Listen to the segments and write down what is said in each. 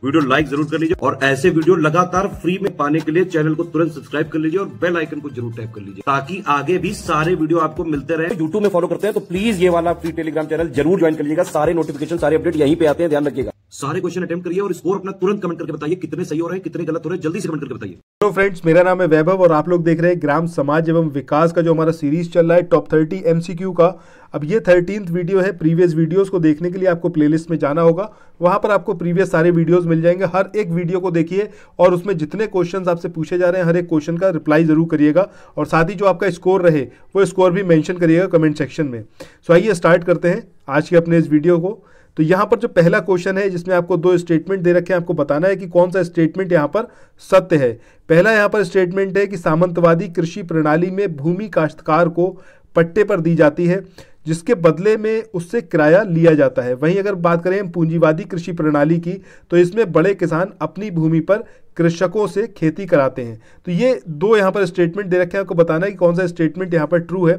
Video like जरूर कर लीजिए और ऐसे वीडियो लगातार फ्री में पाने के लिए चैनल को तुरंत सब्सक्राइब कर लीजिए और बेल आइकन को जरूर टैप कर लीजिए ताकि आगे भी सारे वीडियो आपको मिलते रहे। यूट्यूब में फॉलो करते हैं तो प्लीज ये वाला फ्री टेलीग्राम चैनल जरूर ज्वाइन कर लीजिएगा। सारे नोटिफिकेशन सारे अपडेट यहीं पे आते हैं, ध्यान रखिएगा। सारे क्वेश्चन अटेम्प्ट करिए और स्कोर अपना तुरंत कमेंट करके बताइए कितने सही हो रहे हैं कितने गलत हो रहे हैं, जल्दी से कमेंट करके बताइए। हेलो फ्रेंड्स, मेरा नाम है वैभव और आप लोग देख रहे हैं ग्राम समाज एवं विकास का जो हमारा सीरीज चल रहा है टॉप 30 एमसीक्यू का। अब ये 13th वीडियो है। प्रीवियस वीडियोस को देखने के लिए आपको प्लेलिस्ट में जाना होगा, वहां पर आपको प्रीवियस सारे वीडियोस मिल जाएंगे। हर एक वीडियो को देखिए और उसमें जितने क्वेश्चंस आपसे पूछे जा रहे हैं हर एक क्वेश्चन का रिप्लाई जरूर करिएगा और साथ ही जो आपका स्कोर रहे वो स्कोर भी मेंशन करिएगा कमेंट सेक्शन में। सो आइए स्टार्ट करते हैं आज के अपने इस वीडियो को। तो यहाँ पर जो पहला क्वेश्चन है जिसमें आपको 2 स्टेटमेंट दे रखे हैं, आपको बताना है कि कौन सा स्टेटमेंट यहाँ पर सत्य है। पहला यहाँ पर स्टेटमेंट है कि सामंतवादी कृषि प्रणाली में भूमि काश्तकार को पट्टे पर दी जाती है जिसके बदले में उससे किराया लिया जाता है। वहीं अगर बात करें हम पूंजीवादी कृषि प्रणाली की तो इसमें बड़े किसान अपनी भूमि पर कृषकों से खेती कराते हैं। तो ये 2 यहाँ पर स्टेटमेंट दे रखे हैं, आपको बताना है कि कौन सा स्टेटमेंट यहाँ पर ट्रू है।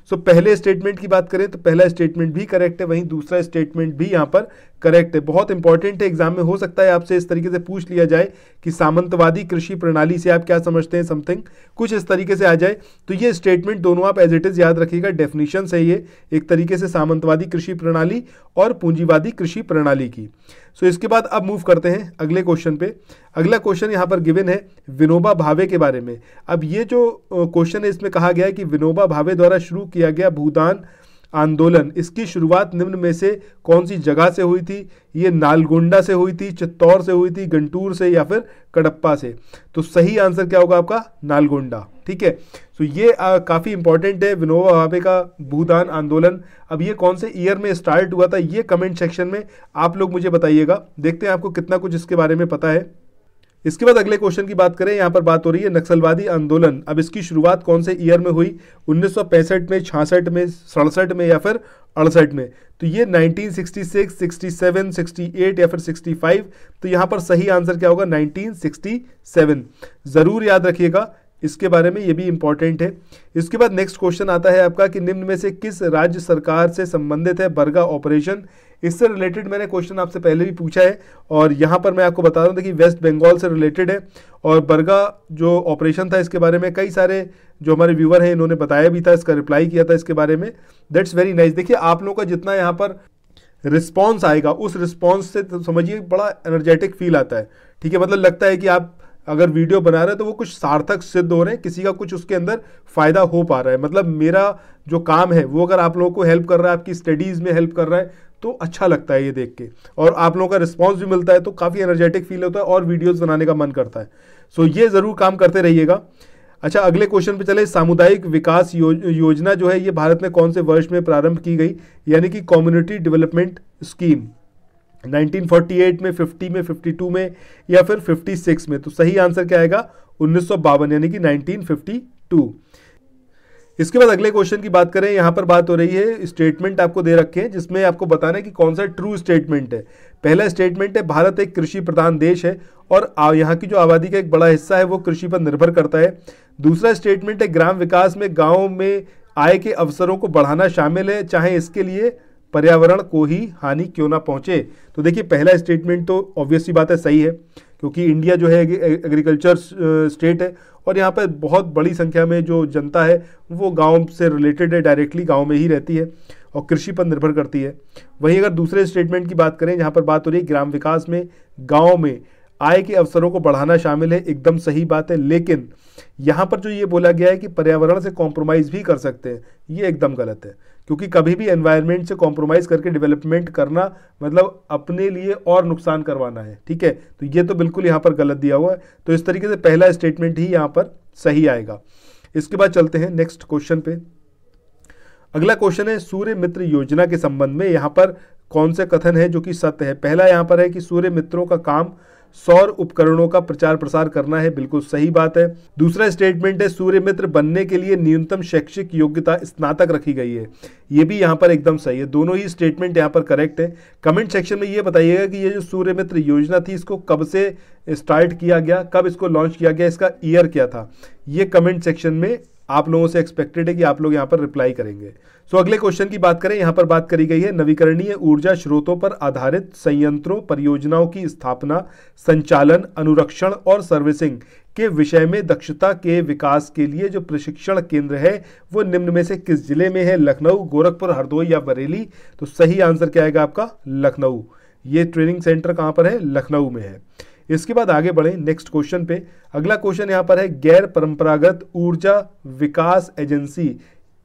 सो पहले स्टेटमेंट की बात करें तो पहला स्टेटमेंट भी करेक्ट है, वहीं दूसरा स्टेटमेंट भी यहाँ पर करेक्ट है। बहुत इंपॉर्टेंट है, एग्जाम में हो सकता है आपसे इस तरीके से पूछ लिया जाए कि सामंतवादी कृषि प्रणाली से आप क्या समझते हैं, समथिंग कुछ इस तरीके से आ जाए। तो ये स्टेटमेंट दोनों आप एज इट इज याद रखिएगा, डेफिनेशन है ये एक तरीके से सामंतवादी कृषि प्रणाली और पूंजीवादी कृषि प्रणाली की। सो इसके बाद अब मूव करते हैं अगले क्वेश्चन पे। अगला क्वेश्चन यहाँ पर गिवन है विनोबा भावे के बारे में। अब ये जो क्वेश्चन है इसमें कहा गया है कि विनोबा भावे द्वारा शुरू किया गया भूदान आंदोलन, इसकी शुरुआत निम्न में से कौन सी जगह से हुई थी? ये नालगोंडा से हुई थी, चित्तौड़ से हुई थी, गंटूर से या फिर कडप्पा से? तो सही आंसर क्या होगा आपका? नालगोंडा। ठीक है, तो ये काफ़ी इंपॉर्टेंट है विनोबा भावे का भूदान आंदोलन। अब ये कौन से ईयर में स्टार्ट हुआ था ये कमेंट सेक्शन में आप लोग मुझे बताइएगा। देखते हैं आपको कितना कुछ इसके बारे में पता है। इसके बाद अगले क्वेश्चन की बात करें, यहाँ पर बात हो रही है नक्सलवादी आंदोलन। अब इसकी शुरुआत कौन से ईयर में हुई? 1965 में, 66 में, 67 में या फिर 68 में? तो ये 1966, 67, 68 या फिर 65। तो यहाँ पर सही आंसर क्या होगा? 1967। ज़रूर याद रखिएगा इसके बारे में, ये भी इंपॉर्टेंट है। इसके बाद नेक्स्ट क्वेश्चन आता है आपका कि निम्न में से किस राज्य सरकार से संबंधित है बरगा ऑपरेशन? इससे रिलेटेड मैंने क्वेश्चन आपसे पहले भी पूछा है और यहाँ पर मैं आपको बता रहा हूँ कि वेस्ट बंगाल से रिलेटेड है। और बरगा जो ऑपरेशन था इसके बारे में कई सारे जो हमारे व्यूवर हैं इन्होंने बताया भी था, इसका रिप्लाई किया था इसके बारे में। That's very nice. देखिए आप लोगों का जितना यहाँ पर रिस्पॉन्स आएगा उस रिस्पॉन्स से तो समझिए बड़ा एनर्जेटिक फील आता है। ठीक है, मतलब लगता है कि आप अगर वीडियो बना रहे हैं तो वो कुछ सार्थक सिद्ध हो रहे हैं, किसी का कुछ उसके अंदर फायदा हो पा रहा है। मतलब मेरा जो काम है वो अगर आप लोगों को हेल्प कर रहा है, आपकी स्टडीज़ में हेल्प कर रहा है तो अच्छा लगता है ये देख के, और आप लोगों का रिस्पांस भी मिलता है तो काफ़ी एनर्जेटिक फील होता है और वीडियोस बनाने का मन करता है। सो ये ज़रूर काम करते रहिएगा। अच्छा, अगले क्वेश्चन पे चले। सामुदायिक विकास योजना जो है ये भारत में कौन से वर्ष में प्रारंभ की गई? यानी कि कम्युनिटी डेवलपमेंट स्कीम 1948 में, 50 में, 52 में या फिर 56 में? तो सही आंसर क्या आएगा? 1952 यानी कि 1952। इसके बाद अगले क्वेश्चन की बात करें, यहाँ पर बात हो रही है स्टेटमेंट आपको दे रखे हैं जिसमें आपको बताना है कि कौन सा ट्रू स्टेटमेंट है। पहला स्टेटमेंट है भारत एक कृषि प्रधान देश है और यहाँ की जो आबादी का एक बड़ा हिस्सा है वो कृषि पर निर्भर करता है। दूसरा स्टेटमेंट है ग्राम विकास में गाँव में आय के अवसरों को बढ़ाना शामिल है, चाहे इसके लिए पर्यावरण को ही हानि क्यों ना पहुंचे। तो देखिए पहला स्टेटमेंट तो ऑब्वियस सी बात है सही है, क्योंकि इंडिया जो है एग्रीकल्चर स्टेट है और यहाँ पर बहुत बड़ी संख्या में जो जनता है वो गांव से रिलेटेड है, डायरेक्टली गांव में ही रहती है और कृषि पर निर्भर करती है। वहीं अगर दूसरे स्टेटमेंट की बात करें जहाँ पर बात हो रही है ग्राम विकास में गाँव में आय के अवसरों को बढ़ाना शामिल है, एकदम सही बात है। लेकिन यहाँ पर जो ये बोला गया है कि पर्यावरण से कॉम्प्रोमाइज़ भी कर सकते हैं, ये एकदम गलत है, क्योंकि कभी भी एनवायरनमेंट से कॉम्प्रोमाइज़ करके डेवलपमेंट करना मतलब अपने लिए और नुकसान करवाना है। ठीक है, तो ये तो बिल्कुल यहाँ पर गलत दिया हुआ है। तो इस तरीके से पहला स्टेटमेंट ही यहाँ पर सही आएगा। इसके बाद चलते हैं नेक्स्ट क्वेश्चन पे। अगला क्वेश्चन है सूर्य मित्र योजना के संबंध में यहाँ पर कौन से कथन है जो कि सत्य है? पहला यहाँ पर है कि सूर्य मित्रों का काम सौर उपकरणों का प्रचार प्रसार करना है, बिल्कुल सही बात है। दूसरा स्टेटमेंट है सूर्य मित्र बनने के लिए न्यूनतम शैक्षिक योग्यता स्नातक रखी गई है, ये भी यहाँ पर एकदम सही है। दोनों ही स्टेटमेंट यहाँ पर करेक्ट है। कमेंट सेक्शन में ये बताइएगा कि ये जो सूर्य मित्र योजना थी इसको कब से स्टार्ट किया गया, कब इसको लॉन्च किया गया, इसका ईयर क्या था, ये कमेंट सेक्शन में आप लोगों से एक्सपेक्टेड है कि आप लोग यहाँ पर रिप्लाई करेंगे। सो अगले क्वेश्चन की बात करें, यहाँ पर बात करी गई है नवीकरणीय ऊर्जा स्रोतों पर आधारित संयंत्रों परियोजनाओं की स्थापना, संचालन, अनुरक्षण और सर्विसिंग के विषय में दक्षता के विकास के लिए जो प्रशिक्षण केंद्र है वो निम्न में से किस जिले में है? लखनऊ, गोरखपुर, हरदोई या बरेली? तो सही आंसर क्या आएगा आपका? लखनऊ। ये ट्रेनिंग सेंटर कहाँ पर है? लखनऊ में है। इसके बाद आगे बढ़े नेक्स्ट क्वेश्चन पे। अगला क्वेश्चन यहाँ पर है गैर परंपरागत ऊर्जा विकास एजेंसी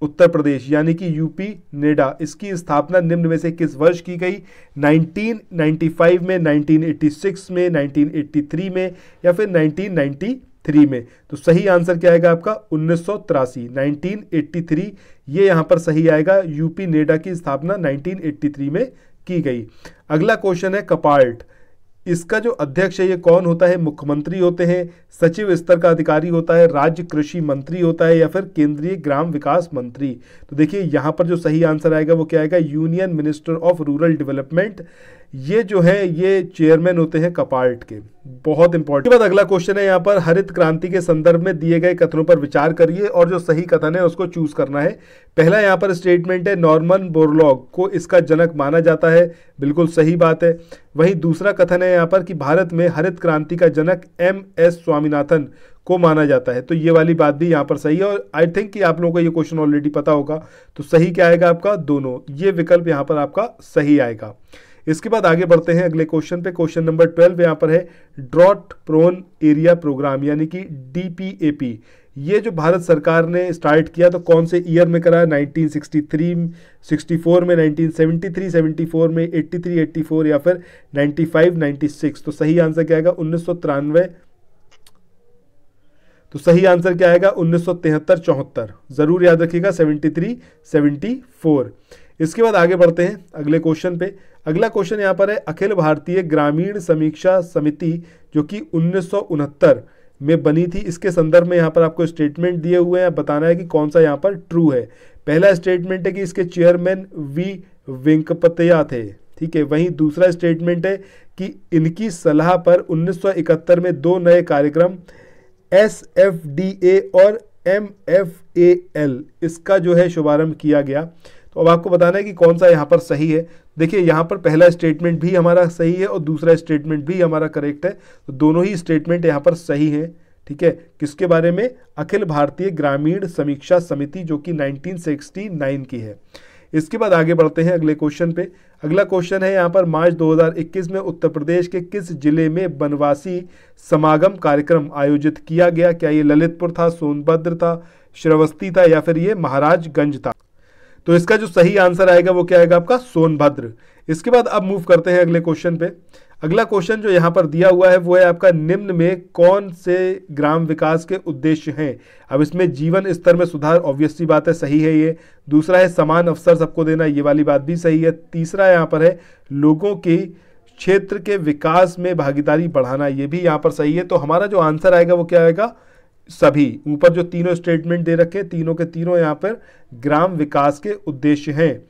उत्तर प्रदेश यानी कि यूपी नेडा, इसकी स्थापना निम्न में से किस वर्ष की गई? 1995 में, 1986 में, 1983 में या फिर 1993 में? तो सही आंसर क्या आएगा आपका? 1983, 1983 ये यहाँ पर सही आएगा। यूपी नेडा की स्थापना 1983 में की गई। अगला क्वेश्चन है कपार्ट, इसका जो अध्यक्ष है ये कौन होता है? मुख्यमंत्री होते हैं, सचिव स्तर का अधिकारी होता है, राज्य कृषि मंत्री होता है या फिर केंद्रीय ग्राम विकास मंत्री? तो देखिए यहाँ पर जो सही आंसर आएगा वो क्या आएगा? Union minister of rural development. ये जो है ये चेयरमैन होते हैं कपार्ट के, बहुत इंपॉर्टेंट। बाद अगला क्वेश्चन है यहाँ पर हरित क्रांति के संदर्भ में दिए गए कथनों पर विचार करिए और जो सही कथन है उसको चूज करना है। पहला यहाँ पर स्टेटमेंट है नॉर्मन बोरलॉग को इसका जनक माना जाता है, बिल्कुल सही बात है। वहीं दूसरा कथन है यहाँ पर कि भारत में हरित क्रांति का जनक MS स्वामीनाथन को माना जाता है, तो ये वाली बात भी यहाँ पर सही है। और आई थिंक कि आप लोगों को ये क्वेश्चन ऑलरेडी पता होगा, तो सही क्या आएगा आपका? दोनों। ये विकल्प यहाँ पर आपका सही आएगा। इसके बाद आगे बढ़ते हैं अगले क्वेश्चन पे। क्वेश्चन नंबर 12 यहाँ पर है ड्रॉट प्रोन एरिया प्रोग्राम यानी कि DPAP, ये जो भारत सरकार ने स्टार्ट किया तो कौन से ईयर में करा? 1963, 64 में, 1973, 74 में, 83, 84 या फिर 95, 96? तो सही आंसर क्या आएगा? 1993। तो सही आंसर क्या आएगा? 1973, 74। जरूर याद रखिएगा, 73, 74। इसके बाद आगे बढ़ते हैं अगले क्वेश्चन पे। अगला क्वेश्चन यहाँ पर है अखिल भारतीय ग्रामीण समीक्षा समिति जो कि 1969 में बनी थी, इसके संदर्भ में यहाँ पर आपको स्टेटमेंट दिए हुए हैं, बताना है कि कौन सा यहाँ पर ट्रू है। पहला स्टेटमेंट है कि इसके चेयरमैन V वेंकपतैया थे, ठीक है। वहीं दूसरा स्टेटमेंट है कि इनकी सलाह पर 1971 में 2 नए कार्यक्रम SFDA और MFAL इसका जो है शुभारंभ किया गया। तो अब आपको बताना है कि कौन सा यहाँ पर सही है। देखिए यहाँ पर पहला स्टेटमेंट भी हमारा सही है और दूसरा स्टेटमेंट भी हमारा करेक्ट है, तो दोनों ही स्टेटमेंट यहाँ पर सही है, ठीक है। किसके बारे में? अखिल भारतीय ग्रामीण समीक्षा समिति जो कि 1969 की है। इसके बाद आगे बढ़ते हैं अगले क्वेश्चन पे। अगला क्वेश्चन है यहाँ पर मार्च 2021 में उत्तर प्रदेश के किस जिले में वनवासी समागम कार्यक्रम आयोजित किया गया? क्या ये ललितपुर था, सोनभद्र था, श्रावस्ती था या फिर ये महाराजगंज था? तो इसका जो सही आंसर आएगा वो क्या आएगा आपका? सोनभद्र। इसके बाद अब मूव करते हैं अगले क्वेश्चन पे। अगला क्वेश्चन जो यहाँ पर दिया हुआ है वो है आपका निम्न में कौन से ग्राम विकास के उद्देश्य हैं? अब इसमें जीवन स्तर में सुधार, ऑब्वियस सी बात है, सही है ये। दूसरा है समान अवसर सबको देना, ये वाली बात भी सही है। तीसरा यहाँ पर है लोगों के क्षेत्र के विकास में भागीदारी बढ़ाना, ये भी यहाँ पर सही है। तो हमारा जो आंसर आएगा वो क्या आएगा? सभी। ऊपर जो तीनों स्टेटमेंट दे रखे हैं तीनों के तीनों यहाँ पर ग्राम विकास के उद्देश्य हैं।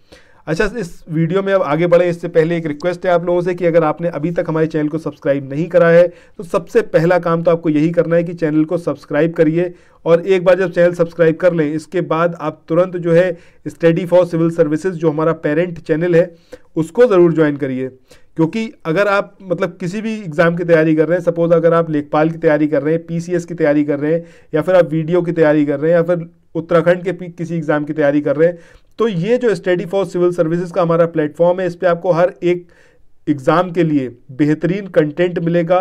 अच्छा, इस वीडियो में अब आगे बढ़े इससे पहले एक रिक्वेस्ट है आप लोगों से कि अगर आपने अभी तक हमारे चैनल को सब्सक्राइब नहीं करा है तो सबसे पहला काम तो आपको यही करना है कि चैनल को सब्सक्राइब करिए। और एक बार जब चैनल सब्सक्राइब कर लें इसके बाद आप तुरंत जो है स्टडी फॉर सिविल सर्विसेज जो हमारा पेरेंट चैनल है उसको ज़रूर ज्वाइन करिए। क्योंकि अगर आप मतलब किसी भी एग्ज़ाम की तैयारी कर रहे हैं, सपोज अगर आप लेखपाल की तैयारी कर रहे हैं, PCS की तैयारी कर रहे हैं या फिर आप वीडियो की तैयारी कर रहे हैं या फिर उत्तराखंड के किसी एग्ज़ाम की तैयारी कर रहे हैं, तो ये जो स्टडी फॉर सिविल सर्विसेज का हमारा प्लेटफॉर्म है इस पर आपको हर एक एग्ज़ाम के लिए बेहतरीन कंटेंट मिलेगा।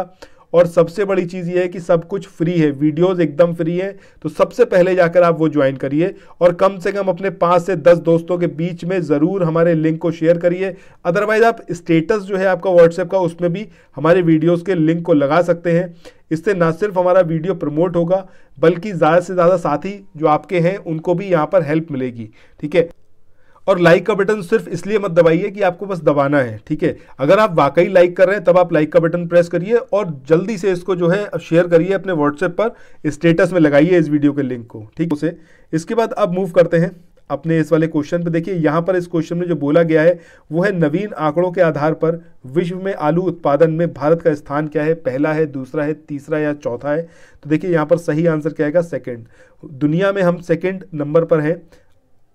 और सबसे बड़ी चीज़ ये है कि सब कुछ फ्री है, वीडियोस एकदम फ्री है। तो सबसे पहले जाकर आप वो ज्वाइन करिए और कम से कम अपने 5 से 10 दोस्तों के बीच में ज़रूर हमारे लिंक को शेयर करिए। अदरवाइज आप स्टेटस जो है आपका व्हाट्सएप का उसमें भी हमारे वीडियोस के लिंक को लगा सकते हैं। इससे ना सिर्फ हमारा वीडियो प्रमोट होगा बल्कि ज़्यादा से ज़्यादा साथी जो आपके हैं उनको भी यहाँ पर हेल्प मिलेगी, ठीक है। और लाइक का बटन सिर्फ इसलिए मत दबाइए कि आपको बस दबाना है, ठीक है। अगर आप वाकई लाइक कर रहे हैं तब आप लाइक का बटन प्रेस करिए और जल्दी से इसको जो है शेयर करिए अपने व्हाट्सएप पर, स्टेटस में लगाइए इस वीडियो के लिंक को, ठीक है। इसके बाद अब मूव करते हैं अपने इस वाले क्वेश्चन पे। देखिए यहाँ पर इस क्वेश्चन में जो बोला गया है वो है नवीन आंकड़ों के आधार पर विश्व में आलू उत्पादन में भारत का स्थान क्या है, पहला है, दूसरा है, तीसरा या चौथा है। तो देखिए यहाँ पर सही आंसर क्या आएगा, सेकंड। दुनिया में हम सेकंड नंबर पर हैं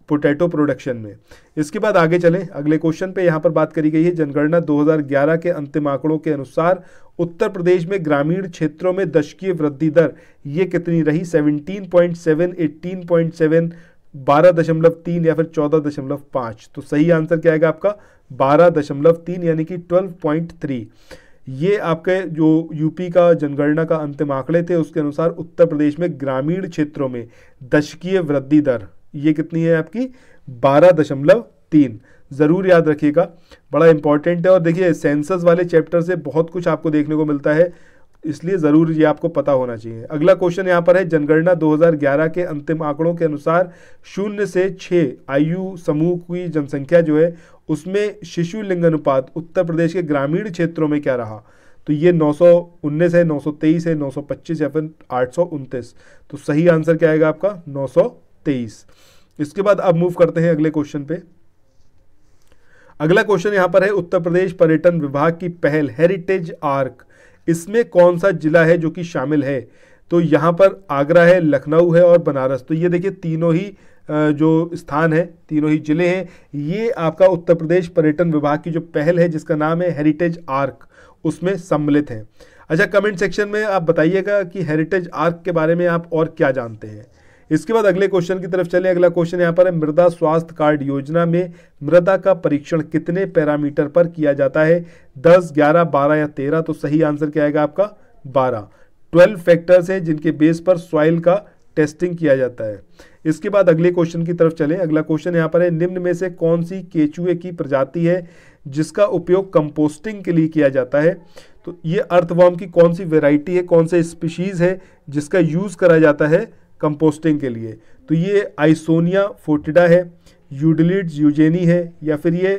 पोटैटो प्रोडक्शन में। इसके बाद आगे चलें अगले क्वेश्चन पे। यहाँ पर बात करी गई है जनगणना 2011 के अंतिम आंकड़ों के अनुसार उत्तर प्रदेश में ग्रामीण क्षेत्रों में दशकीय वृद्धि दर ये कितनी रही, 17.7, 18.7, 12.3 या फिर 14.5। तो सही आंसर क्या आएगा आपका 12.3 यानी कि 12.3। ये आपके जो यूपी का जनगणना का अंतिम आंकड़े थे उसके अनुसार उत्तर प्रदेश में ग्रामीण क्षेत्रों में दशकीय वृद्धि दर ये कितनी है आपकी 12.3। ज़रूर याद रखिएगा, बड़ा इंपॉर्टेंट है। और देखिए सेंसस वाले चैप्टर से बहुत कुछ आपको देखने को मिलता है, इसलिए ज़रूर ये आपको पता होना चाहिए। अगला क्वेश्चन यहाँ पर है जनगणना 2011 के अंतिम आंकड़ों के अनुसार 0 से 6 आयु समूह की जनसंख्या जो है उसमें शिशु लिंग अनुपात उत्तर प्रदेश के ग्रामीण क्षेत्रों में क्या रहा। तो ये 919 है, 923 है, 925 या फिर 829। तो सही आंसर क्या आएगा आपका 923। इसके बाद अब मूव करते हैं अगले क्वेश्चन पे। अगला क्वेश्चन यहाँ पर है उत्तर प्रदेश पर्यटन विभाग की पहल हेरिटेज आर्क, इसमें कौन सा जिला है जो कि शामिल है। तो यहाँ पर आगरा है, लखनऊ है और बनारस। तो ये देखिए तीनों ही जो स्थान है, तीनों ही जिले हैं, ये आपका उत्तर प्रदेश पर्यटन विभाग की जो पहल है जिसका नाम है हेरिटेज आर्क उसमें सम्मिलित है। अच्छा, कमेंट सेक्शन में आप बताइएगा कि हेरिटेज आर्क के बारे में आप और क्या जानते हैं। इसके बाद अगले क्वेश्चन की तरफ चलें। अगला क्वेश्चन यहाँ पर है मृदा स्वास्थ्य कार्ड योजना में मृदा का परीक्षण कितने पैरामीटर पर किया जाता है, 10, 11, 12 या 13। तो सही आंसर क्या आएगा आपका 12। 12 फैक्टर्स हैं जिनके बेस पर सॉइल का टेस्टिंग किया जाता है। इसके बाद अगले क्वेश्चन की तरफ चलें। अगला क्वेश्चन यहाँ पर है निम्न में से कौन सी केचुए की प्रजाति है जिसका उपयोग कंपोस्टिंग के लिए किया जाता है। तो ये अर्थवर्म की कौन सी वेराइटी है, कौन से स्पीशीज है जिसका यूज करा जाता है कंपोस्टिंग के लिए। तो ये आइसोनिया फोर्टिडा है, यूडलिड्स यूजेनी है या फिर ये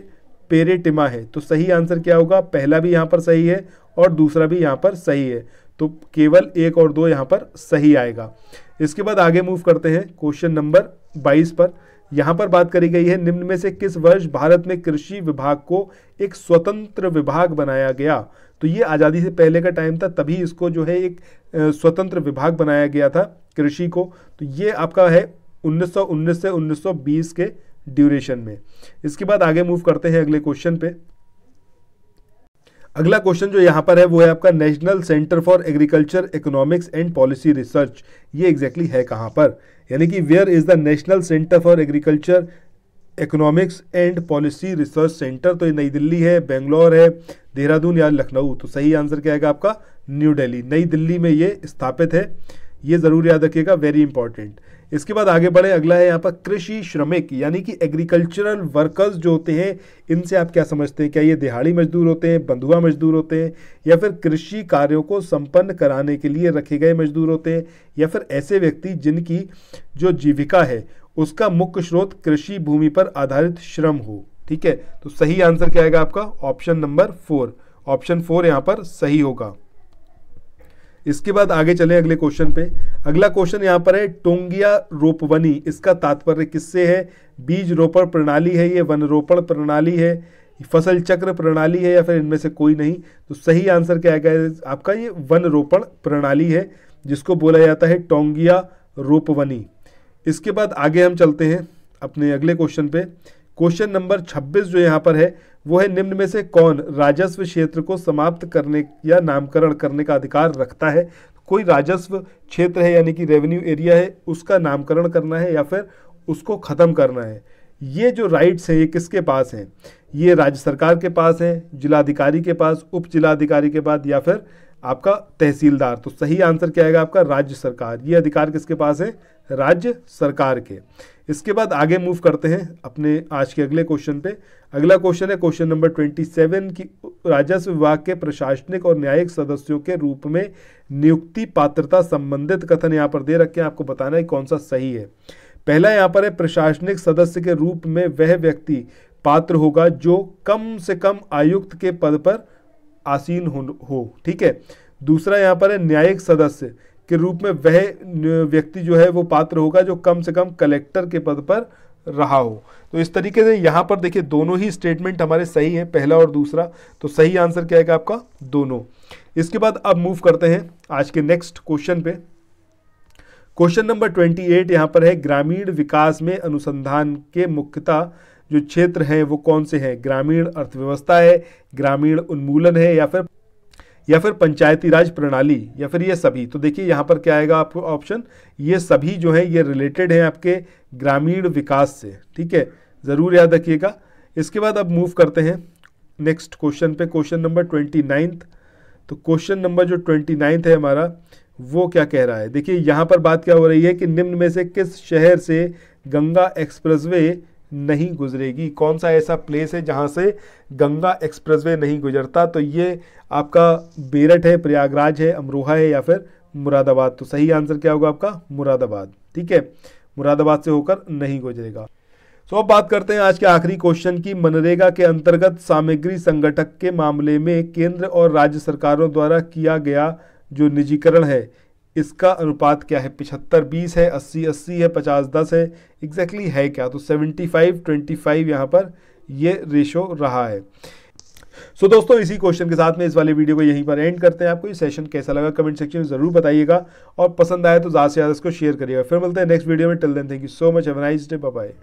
पेरेटिमा है। तो सही आंसर क्या होगा, पहला भी यहाँ पर सही है और दूसरा भी यहाँ पर सही है। तो केवल 1 और 2 यहाँ पर सही आएगा। इसके बाद आगे मूव करते हैं क्वेश्चन नंबर 22 पर। यहाँ पर बात करी गई है निम्न में से किस वर्ष भारत में कृषि विभाग को एक स्वतंत्र विभाग बनाया गया। तो ये आज़ादी से पहले का टाइम था, तभी इसको जो है एक स्वतंत्र विभाग बनाया गया था कृषि को। तो ये आपका है 1919 से 1920 के ड्यूरेशन में। इसके बाद आगे मूव करते हैं अगले क्वेश्चन पे। अगला क्वेश्चन जो यहाँ पर है वो है आपका national centre for agriculture economics and policy research. ये एग्जैक्टली है कहाँ पर, यानी कि where is the national centre for agriculture economics and policy research centre. तो ये नई दिल्ली है, बेंगलोर है, देहरादून या लखनऊ। तो सही आंसर क्या आएगा आपका न्यू दिल्ली, नई दिल्ली में ये स्थापित है। ये जरूर याद रखिएगा, वेरी इंपॉर्टेंट। इसके बाद आगे बढ़े, अगला है यहाँ पर कृषि श्रमिक यानी कि एग्रीकल्चरल वर्कर्स जो होते हैं, इनसे आप क्या समझते हैं, क्या ये दिहाड़ी मजदूर होते हैं, बंधुआ मजदूर होते हैं या फिर कृषि कार्यों को संपन्न कराने के लिए रखे गए मजदूर होते हैं या फिर ऐसे व्यक्ति जिनकी जो जीविका है उसका मुख्य स्रोत कृषि भूमि पर आधारित श्रम हो। ठीक है, तो सही आंसर क्या आएगा आपका ऑप्शन नंबर 4। ऑप्शन 4 यहाँ पर सही होगा। इसके बाद आगे चलें अगले क्वेश्चन पे। अगला क्वेश्चन यहाँ पर है टोंगिया रोपवनी, इसका तात्पर्य किससे है। बीज रोपण प्रणाली है, ये वन रोपण प्रणाली है, फसल चक्र प्रणाली है या फिर इनमें से कोई नहीं। तो सही आंसर क्या आएगा आपका, ये वन रोपण प्रणाली है जिसको बोला जाता है टोंगिया रोपवनी। इसके बाद आगे हम चलते हैं अपने अगले क्वेश्चन पे। क्वेश्चन नंबर 26 जो यहाँ पर है वो है निम्न में से कौन राजस्व क्षेत्र को समाप्त करने या नामकरण करने का अधिकार रखता है। कोई राजस्व क्षेत्र है यानी कि रेवेन्यू एरिया है, उसका नामकरण करना है या फिर उसको ख़त्म करना है। ये जो राइट्स हैं ये किसके पास हैं, ये राज्य सरकार के पास है, जिलाधिकारी के पास, उप जिलाधिकारी के बाद या फिर आपका तहसीलदार। तो सही आंसर क्या आएगा आपका राज्य सरकार। ये अधिकार किसके पास है, राज्य सरकार के। इसके बाद आगे मूव करते हैं अपने आज के अगले क्वेश्चन पे। अगला क्वेश्चन है क्वेश्चन नंबर 27 की राजस्व विभाग के प्रशासनिक और न्यायिक सदस्यों के रूप में नियुक्ति पात्रता संबंधित कथन यहाँ पर दे रखे हैं, आपको बताना है कौन सा सही है। पहला यहाँ पर है प्रशासनिक सदस्य के रूप में वह व्यक्ति पात्र होगा जो कम से कम आयुक्त के पद पर आसीन हो। ठीक है, दूसरा यहाँ पर है न्यायिक सदस्य के रूप में वह व्यक्ति जो है वो पात्र होगा जो कम से कम कलेक्टर के पद पर रहा हो। तो इस तरीके से यहाँ पर देखिए दोनों ही स्टेटमेंट हमारे सही हैं, पहला और दूसरा। तो सही आंसर क्या है आपका? दोनों। इसके बाद अब मूव करते हैं आज के नेक्स्ट क्वेश्चन पे। क्वेश्चन नंबर 28 यहाँ पर है, ग्रामीण विकास में अनुसंधान के मुख्यतः जो क्षेत्र हैं वो कौन से हैं? ग्रामीण अर्थव्यवस्था है, ग्रामीण उन्मूलन है, या फिर पंचायती राज प्रणाली, या फिर ये सभी। तो देखिए यहाँ पर क्या आएगा आपको ऑप्शन, ये सभी जो है ये रिलेटेड हैं आपके ग्रामीण विकास से। ठीक है, ज़रूर याद रखिएगा। इसके बाद अब मूव करते हैं नेक्स्ट क्वेश्चन पे, क्वेश्चन नंबर 29। तो क्वेश्चन नंबर जो 29 है हमारा, वो क्या कह रहा है? देखिए यहाँ पर बात क्या हो रही है कि निम्न में से किस शहर से गंगा एक्सप्रेसवे नहीं गुजरेगी? कौन सा ऐसा प्लेस है जहाँ से गंगा एक्सप्रेसवे नहीं गुजरता? तो ये आपका बेरठ है, प्रयागराज है, अमरोहा है, या फिर मुरादाबाद। तो सही आंसर क्या होगा आपका? मुरादाबाद। ठीक है, मुरादाबाद से होकर नहीं गुजरेगा। तो अब बात करते हैं आज के आखिरी क्वेश्चन की। मनरेगा के अंतर्गत सामग्री संगठक के मामले में केंद्र और राज्य सरकारों द्वारा किया गया जो निजीकरण है, इसका अनुपात क्या है? 75-20 है, 80-80 है, 50-10 है, एग्जैक्टली है क्या? तो 75-25 यहाँ पर ये रेशो रहा है। सो दोस्तों, इसी क्वेश्चन के साथ में इस वाले वीडियो को यहीं पर एंड करते हैं। आपको ये सेशन कैसा लगा कमेंट सेक्शन में जरूर बताइएगा, और पसंद आए तो ज़्यादा से ज़्यादा इसको शेयर करिएगा। फिर मिलते हैं नेक्स्ट वीडियो में। Till then, thank you so much, have a nice day, bye bye.